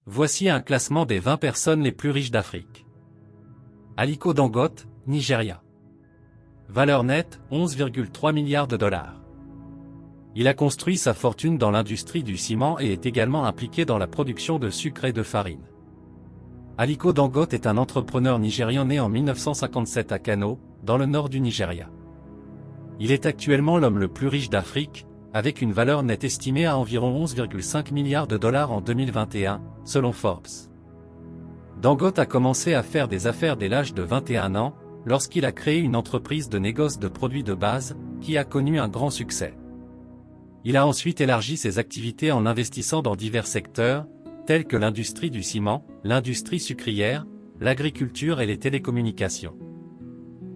Voici un classement des 20 personnes les plus riches d'Afrique. Aliko Dangote, Nigeria. Valeur nette, 11,3 milliards de dollars. Il a construit sa fortune dans l'industrie du ciment et est également impliqué dans la production de sucre et de farine. Aliko Dangote est un entrepreneur nigérian né en 1957 à Kano, dans le nord du Nigeria. Il est actuellement l'homme le plus riche d'Afrique, avec une valeur nette estimée à environ 11,5 milliards de dollars en 2021, selon Forbes. Dangote a commencé à faire des affaires dès l'âge de 21 ans, lorsqu'il a créé une entreprise de négoce de produits de base, qui a connu un grand succès. Il a ensuite élargi ses activités en investissant dans divers secteurs, tels que l'industrie du ciment, l'industrie sucrière, l'agriculture et les télécommunications.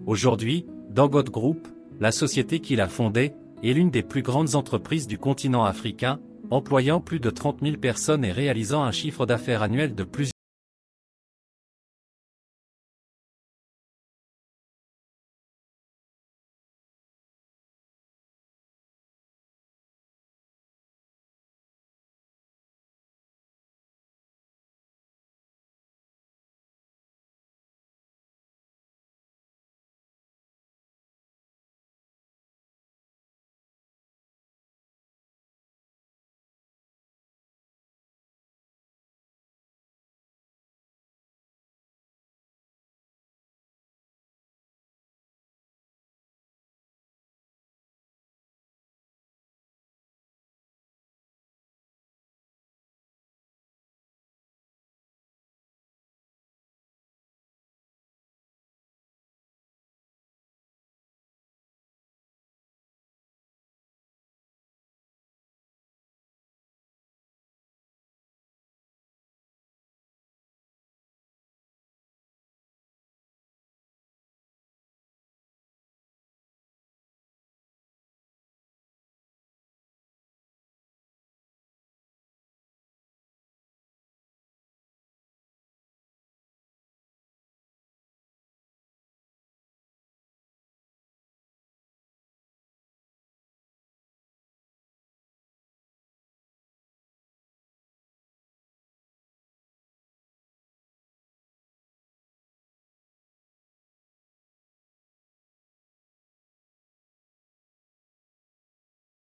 Aujourd'hui, Dangote Group, la société qu'il a fondée, est l'une des plus grandes entreprises du continent africain, employant plus de 30 000 personnes et réalisant un chiffre d'affaires annuel de plusieurs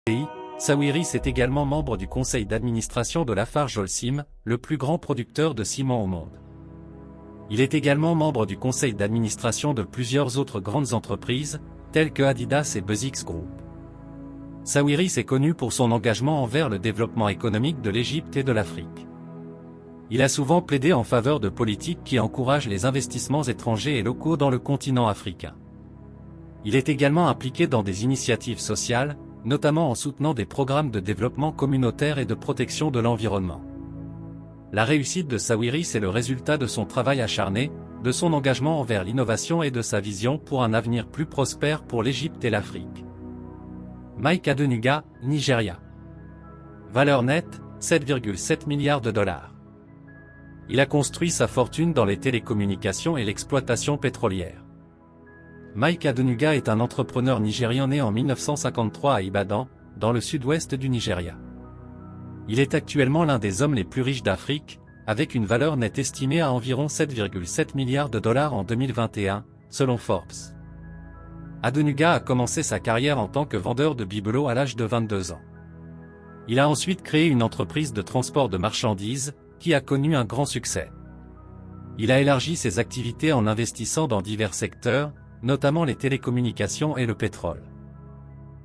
pays. Sawiris est également membre du conseil d'administration de Lafarge Holcim, le plus grand producteur de ciment au monde. Il est également membre du conseil d'administration de plusieurs autres grandes entreprises, telles que Adidas et Bezix Group. Sawiris est connu pour son engagement envers le développement économique de l'Égypte et de l'Afrique. Il a souvent plaidé en faveur de politiques qui encouragent les investissements étrangers et locaux dans le continent africain. Il est également impliqué dans des initiatives sociales, notamment en soutenant des programmes de développement communautaire et de protection de l'environnement. La réussite de Sawiris est le résultat de son travail acharné, de son engagement envers l'innovation et de sa vision pour un avenir plus prospère pour l'Égypte et l'Afrique. Mike Adenuga, Nigeria. Valeur nette, 7,7 milliards de dollars. Il a construit sa fortune dans les télécommunications et l'exploitation pétrolière. Mike Adenuga est un entrepreneur nigérian né en 1953 à Ibadan, dans le sud-ouest du Nigeria. Il est actuellement l'un des hommes les plus riches d'Afrique, avec une valeur nette estimée à environ 7,7 milliards de dollars en 2021, selon Forbes. Adenuga a commencé sa carrière en tant que vendeur de bibelots à l'âge de 22 ans. Il a ensuite créé une entreprise de transport de marchandises, qui a connu un grand succès. Il a élargi ses activités en investissant dans divers secteurs, notamment les télécommunications et le pétrole.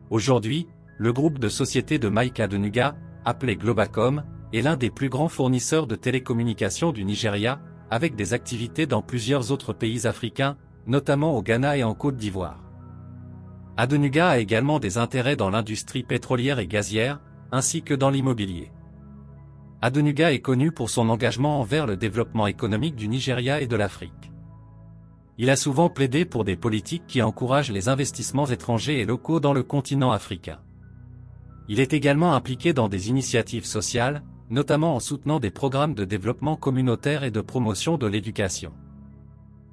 Aujourd'hui, le groupe de sociétés de Mike Adenuga, appelé Globacom, est l'un des plus grands fournisseurs de télécommunications du Nigeria, avec des activités dans plusieurs autres pays africains, notamment au Ghana et en Côte d'Ivoire. Adenuga a également des intérêts dans l'industrie pétrolière et gazière, ainsi que dans l'immobilier. Adenuga est connu pour son engagement envers le développement économique du Nigeria et de l'Afrique. Il a souvent plaidé pour des politiques qui encouragent les investissements étrangers et locaux dans le continent africain. Il est également impliqué dans des initiatives sociales, notamment en soutenant des programmes de développement communautaire et de promotion de l'éducation.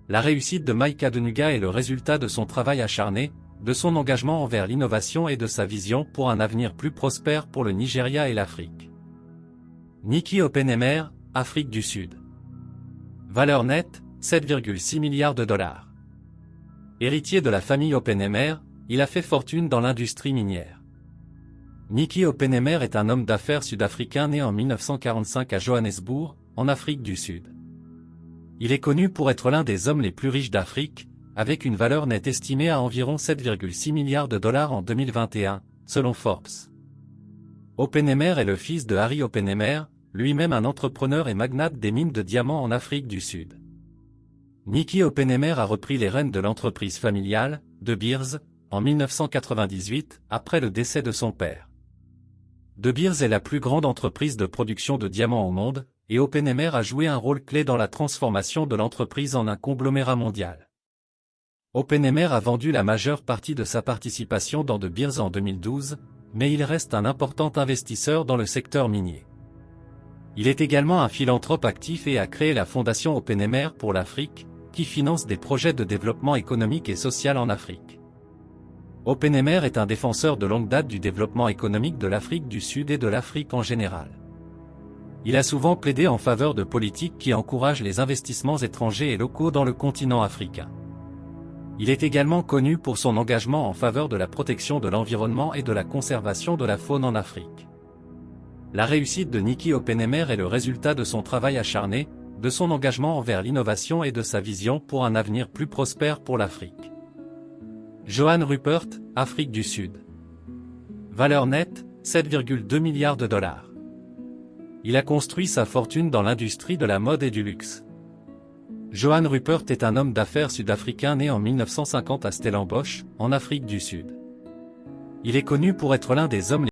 La réussite de Mike Adenuga est le résultat de son travail acharné, de son engagement envers l'innovation et de sa vision pour un avenir plus prospère pour le Nigeria et l'Afrique. Nikki Oppenheimer, Afrique du Sud. Valeur nette, 7,6 milliards de dollars. Héritier de la famille Oppenheimer, il a fait fortune dans l'industrie minière. Nicky Oppenheimer est un homme d'affaires sud-africain né en 1945 à Johannesburg, en Afrique du Sud. Il est connu pour être l'un des hommes les plus riches d'Afrique, avec une valeur nette estimée à environ 7,6 milliards de dollars en 2021, selon Forbes. Oppenheimer est le fils de Harry Oppenheimer, lui-même un entrepreneur et magnate des mines de diamants en Afrique du Sud. Nicky Oppenheimer a repris les rênes de l'entreprise familiale, De Beers, en 1998, après le décès de son père. De Beers est la plus grande entreprise de production de diamants au monde, et Oppenheimer a joué un rôle clé dans la transformation de l'entreprise en un conglomérat mondial. Oppenheimer a vendu la majeure partie de sa participation dans De Beers en 2012, mais il reste un important investisseur dans le secteur minier. Il est également un philanthrope actif et a créé la fondation Oppenheimer pour l'Afrique, qui finance des projets de développement économique et social en Afrique. Oppenheimer est un défenseur de longue date du développement économique de l'Afrique du Sud et de l'Afrique en général. Il a souvent plaidé en faveur de politiques qui encouragent les investissements étrangers et locaux dans le continent africain. Il est également connu pour son engagement en faveur de la protection de l'environnement et de la conservation de la faune en Afrique. La réussite de Nicky Oppenheimer est le résultat de son travail acharné, de son engagement envers l'innovation et de sa vision pour un avenir plus prospère pour l'Afrique. Johan Rupert, Afrique du Sud. Valeur nette, 7,2 milliards de dollars. Il a construit sa fortune dans l'industrie de la mode et du luxe. Johan Rupert est un homme d'affaires sud-africain né en 1950 à Stellenbosch, en Afrique du Sud. Il est connu pour être l'un des hommes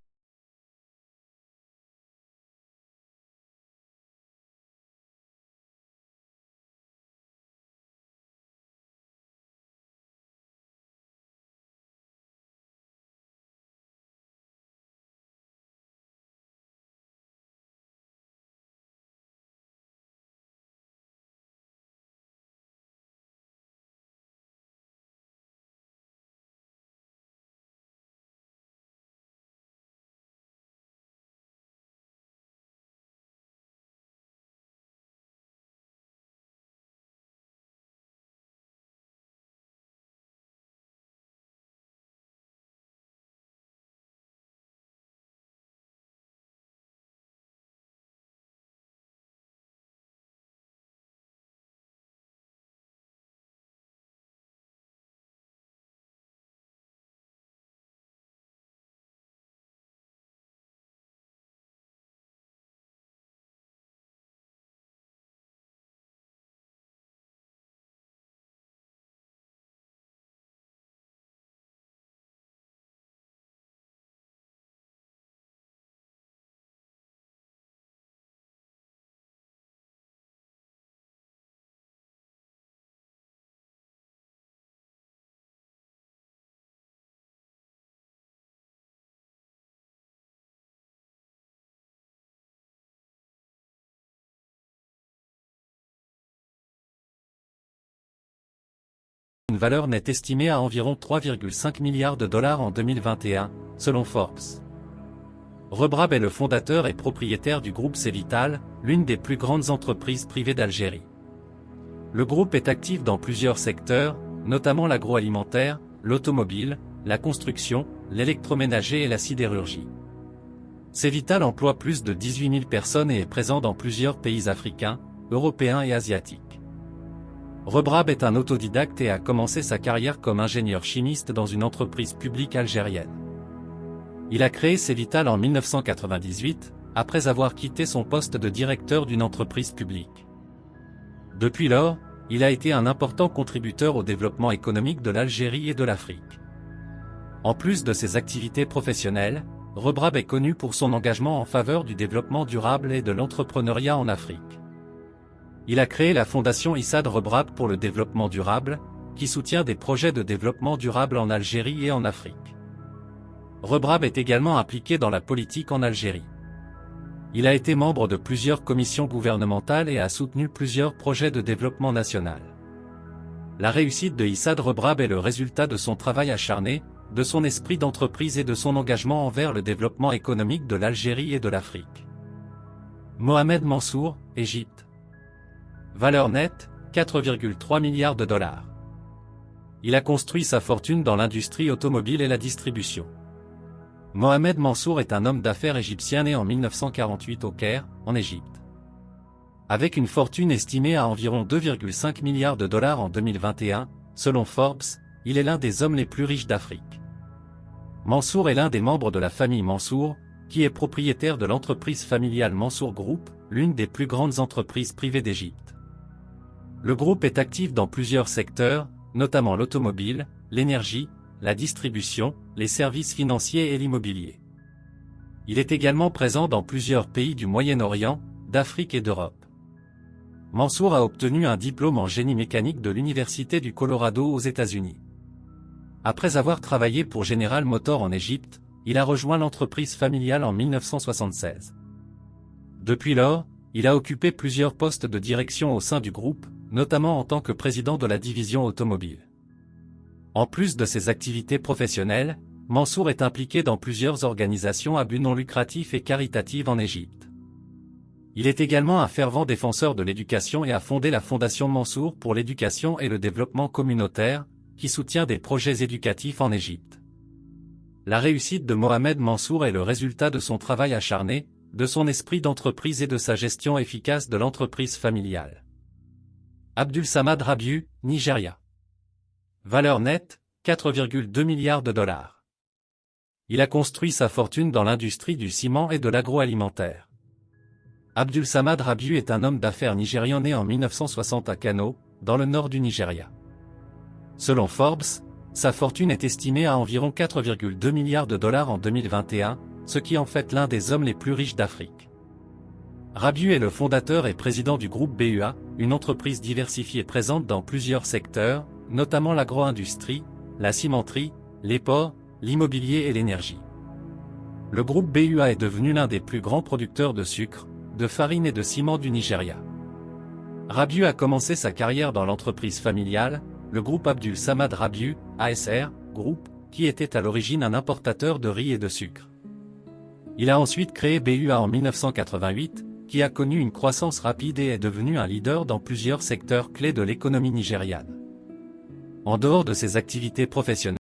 une valeur nette estimée à environ 3,5 milliards de dollars en 2021, selon Forbes. Rebrab est le fondateur et propriétaire du groupe Cevital, l'une des plus grandes entreprises privées d'Algérie. Le groupe est actif dans plusieurs secteurs, notamment l'agroalimentaire, l'automobile, la construction, l'électroménager et la sidérurgie. Cevital emploie plus de 18 000 personnes et est présent dans plusieurs pays africains, européens et asiatiques. Rebrab est un autodidacte et a commencé sa carrière comme ingénieur chimiste dans une entreprise publique algérienne. Il a créé Cevital en 1998, après avoir quitté son poste de directeur d'une entreprise publique. Depuis lors, il a été un important contributeur au développement économique de l'Algérie et de l'Afrique. En plus de ses activités professionnelles, Rebrab est connu pour son engagement en faveur du développement durable et de l'entrepreneuriat en Afrique. Il a créé la fondation Issad Rebrab pour le développement durable, qui soutient des projets de développement durable en Algérie et en Afrique. Rebrab est également impliqué dans la politique en Algérie. Il a été membre de plusieurs commissions gouvernementales et a soutenu plusieurs projets de développement national. La réussite de Issad Rebrab est le résultat de son travail acharné, de son esprit d'entreprise et de son engagement envers le développement économique de l'Algérie et de l'Afrique. Mohamed Mansour, Égypte. Valeur nette, 4,3 milliards de dollars. Il a construit sa fortune dans l'industrie automobile et la distribution. Mohamed Mansour est un homme d'affaires égyptien né en 1948 au Caire, en Égypte. Avec une fortune estimée à environ 2,5 milliards de dollars en 2021, selon Forbes, il est l'un des hommes les plus riches d'Afrique. Mansour est l'un des membres de la famille Mansour, qui est propriétaire de l'entreprise familiale Mansour Group, l'une des plus grandes entreprises privées d'Égypte. Le groupe est actif dans plusieurs secteurs, notamment l'automobile, l'énergie, la distribution, les services financiers et l'immobilier. Il est également présent dans plusieurs pays du Moyen-Orient, d'Afrique et d'Europe. Mansour a obtenu un diplôme en génie mécanique de l'Université du Colorado aux États-Unis. Après avoir travaillé pour General Motors en Égypte, il a rejoint l'entreprise familiale en 1976. Depuis lors, il a occupé plusieurs postes de direction au sein du groupe, notamment en tant que président de la division automobile. En plus de ses activités professionnelles, Mansour est impliqué dans plusieurs organisations à but non lucratif et caritatives en Égypte. Il est également un fervent défenseur de l'éducation et a fondé la Fondation Mansour pour l'éducation et le développement communautaire, qui soutient des projets éducatifs en Égypte. La réussite de Mohamed Mansour est le résultat de son travail acharné, de son esprit d'entreprise et de sa gestion efficace de l'entreprise familiale. Abdul Samad Rabiu, Nigeria. Valeur nette, 4,2 milliards de dollars. Il a construit sa fortune dans l'industrie du ciment et de l'agroalimentaire. Abdul Samad Rabiu est un homme d'affaires nigérian né en 1960 à Kano, dans le nord du Nigeria. Selon Forbes, sa fortune est estimée à environ 4,2 milliards de dollars en 2021, ce qui en fait l'un des hommes les plus riches d'Afrique. Rabiu est le fondateur et président du groupe BUA, une entreprise diversifiée présente dans plusieurs secteurs, notamment l'agro-industrie, la cimenterie, les ports, l'immobilier et l'énergie. Le groupe BUA est devenu l'un des plus grands producteurs de sucre, de farine et de ciment du Nigeria. Rabiu a commencé sa carrière dans l'entreprise familiale, le groupe Abdul Samad Rabiu, ASR, Group, qui était à l'origine un importateur de riz et de sucre. Il a ensuite créé BUA en 1988, qui a connu une croissance rapide et est devenu un leader dans plusieurs secteurs clés de l'économie nigériane. En dehors de ses activités professionnelles,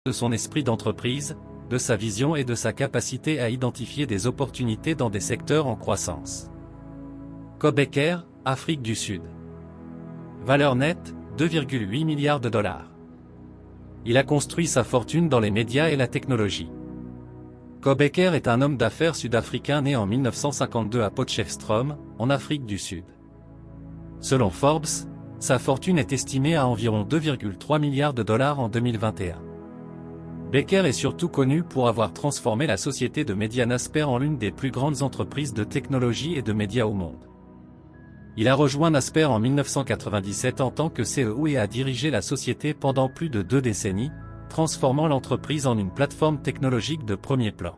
de son esprit d'entreprise, de sa vision et de sa capacité à identifier des opportunités dans des secteurs en croissance. Kobeker, Afrique du Sud. Valeur nette, 2,8 milliards de dollars. Il a construit sa fortune dans les médias et la technologie. Kobeker est un homme d'affaires sud-africain né en 1952 à Potchefstroom, en Afrique du Sud. Selon Forbes, sa fortune est estimée à environ 2,3 milliards de dollars en 2021. Becker est surtout connu pour avoir transformé la société de médias Naspers en l'une des plus grandes entreprises de technologie et de médias au monde. Il a rejoint Naspers en 1997 en tant que CEO et a dirigé la société pendant plus de 2 décennies, transformant l'entreprise en une plateforme technologique de premier plan.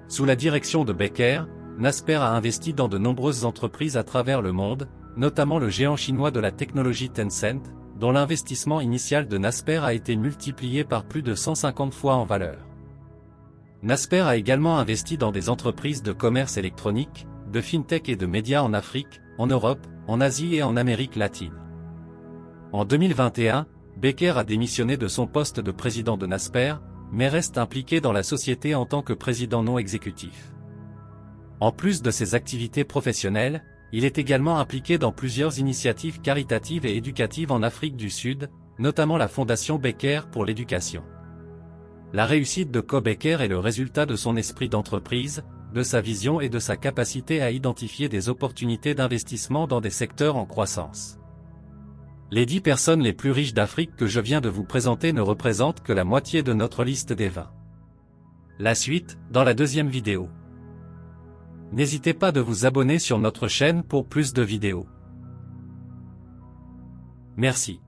Sous la direction de Becker, Naspers a investi dans de nombreuses entreprises à travers le monde, notamment le géant chinois de la technologie Tencent, dont l'investissement initial de Naspers a été multiplié par plus de 150 fois en valeur. Naspers a également investi dans des entreprises de commerce électronique, de fintech et de médias en Afrique, en Europe, en Asie et en Amérique latine. En 2021, Becker a démissionné de son poste de président de Naspers, mais reste impliqué dans la société en tant que président non exécutif. En plus de ses activités professionnelles, il est également impliqué dans plusieurs initiatives caritatives et éducatives en Afrique du Sud, notamment la Fondation Becker pour l'éducation. La réussite de Co Becker est le résultat de son esprit d'entreprise, de sa vision et de sa capacité à identifier des opportunités d'investissement dans des secteurs en croissance. Les 10 personnes les plus riches d'Afrique que je viens de vous présenter ne représentent que la moitié de notre liste des 20. La suite, dans la deuxième vidéo. N'hésitez pas de vous abonner sur notre chaîne pour plus de vidéos. Merci.